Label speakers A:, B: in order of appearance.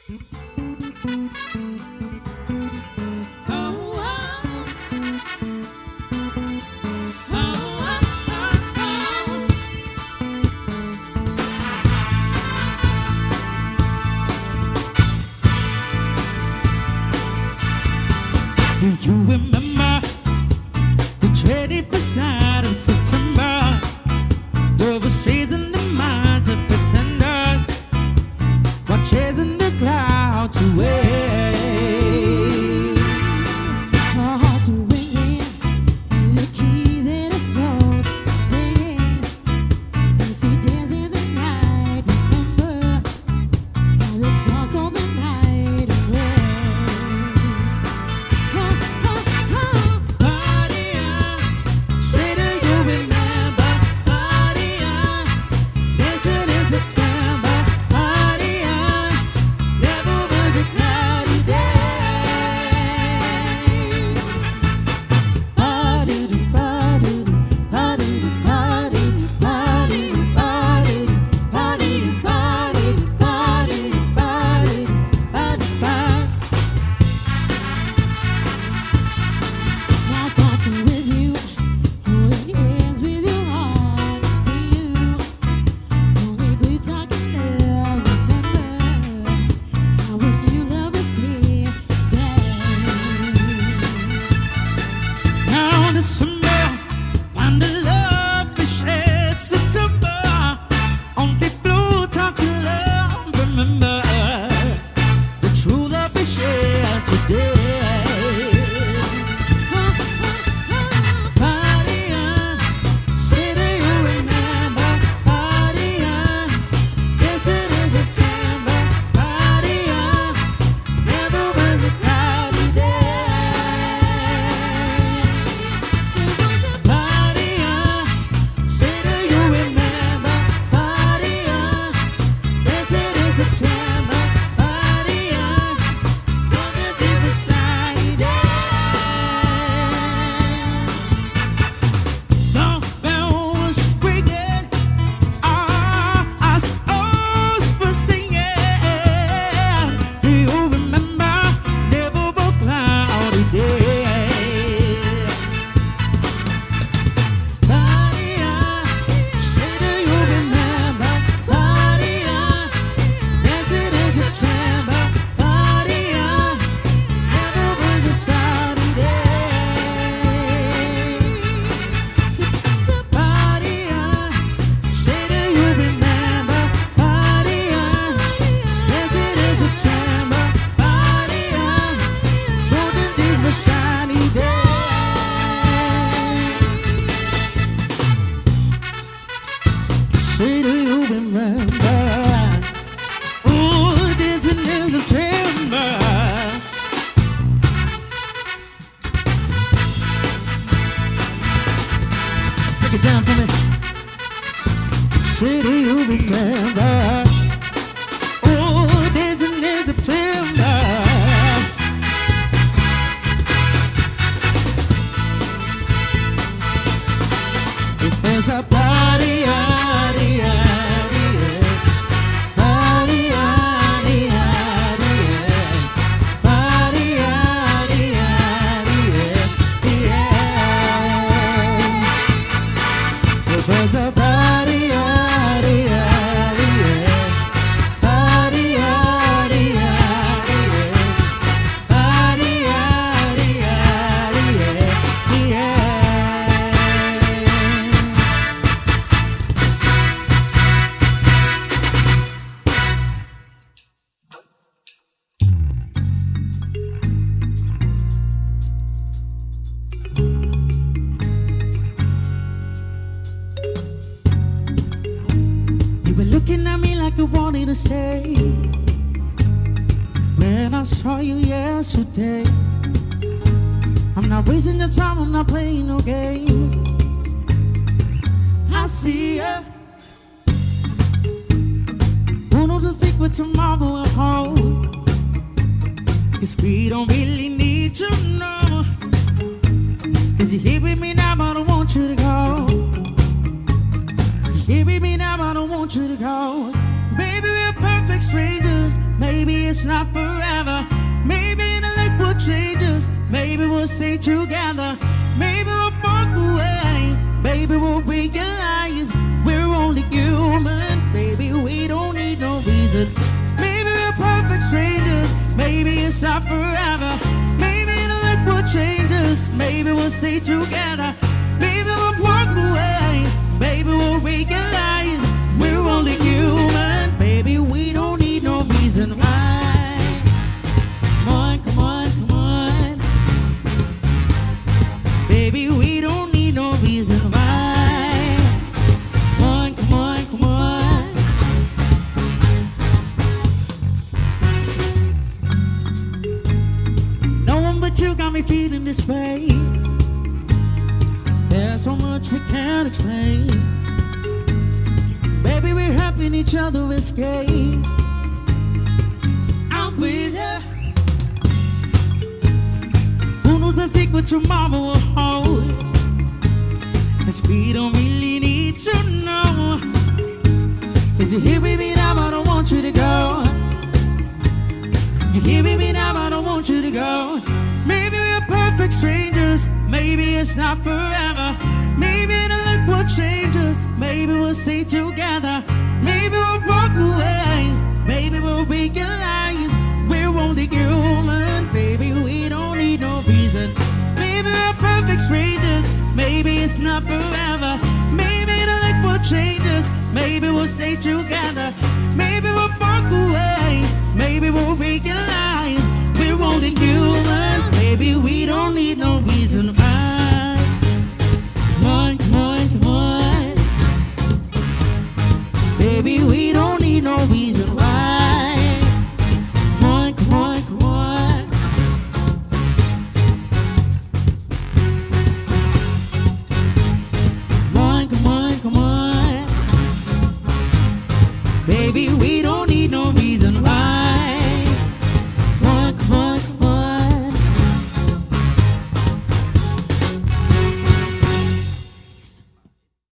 A: Do you remember the 21st night of September? Love was chasing the minds of pretenders while chasing the clouds away.
B: Our hearts are ringing and the key that our souls are singing as we dance in the night. Remember how this lost all the night away.
A: Party on, say do you remember? Party on, dancing in September. Party on, never was a cloudy day. Party do, party do, party do, party do, party do, party do, party do, party do, party do, party do, party do, party.
B: My thoughts are with you, holding hands with your heart to see you. Only bleeds I can never remember how when you love us here stay.
A: Now December, find the love we shared September. Only blue talking love, remember the true love we shared today. Party on, say do you remember? Party on, dancing in September. Party on, never was a cloudy day. Party on, say do you remember? Party on, dancing in September. Party on, on a different sunny day. Doorbell was ringing, our souls were singing. Do you remember? Never a cloudy day. Party on, say do you remember? Party on, dancing in September. Party on, never was a cloudy day. Party on, say do you remember? Party on, dancing in September. Party on, golden days were shiny days. Say do you remember? Ooh, dancing in September. Break it down for me. Say do you remember? Oh, dancing in September. It was a party, party, party, party, party, it was a party, party, party, You were looking at me like you wanted to say when I saw you yesterday. I'm not wasting your time, I'm not playing no games. I see ya. Who knows the secret tomorrow will hold? 'Cause we don't really need to know. 'Cause you're here with me now, but I don't want you to go. You're here with me now, but I don't want you to go. Baby, we're perfect strangers, made maybe it's not forever. Maybe the light will change us. Maybe we'll stay together. Maybe we'll walk away. Maybe we'll realize we're only human. Baby, we don't need no reason. Maybe we're perfect strangers. Maybe it's not forever. Maybe the light will change us. Maybe we'll stay together. Maybe we'll walk away. Maybe we'll realize we're only human. Baby, we don't need no reason why. Come on, come on, come on. Baby, we don't need no reason why. Come on, come on, come on. No one but you got me feeling this way. There's so much we can't explain. Baby, we're helping each other escape. I'm with you. Who knows the secret tomorrow will hold? 'Cause we don't really need to know. 'Cause you're here with me now, I don't want you to go. You're here with me now, I don't want you to go. Maybe we're perfect strangers. Maybe it's not forever. Maybe the light will change us. Maybe we'll stay together. Maybe we'll walk away. Maybe we'll realize we're only human. Baby, we don't need no reason. Maybe we're perfect strangers. Maybe it's not forever. Maybe the light will change us. Maybe we'll stay together. Maybe we'll walk away. Maybe we'll realize we're only human. Baby, we don't need no reason why. Come on, come on, come on. Baby, we don't need no reason why.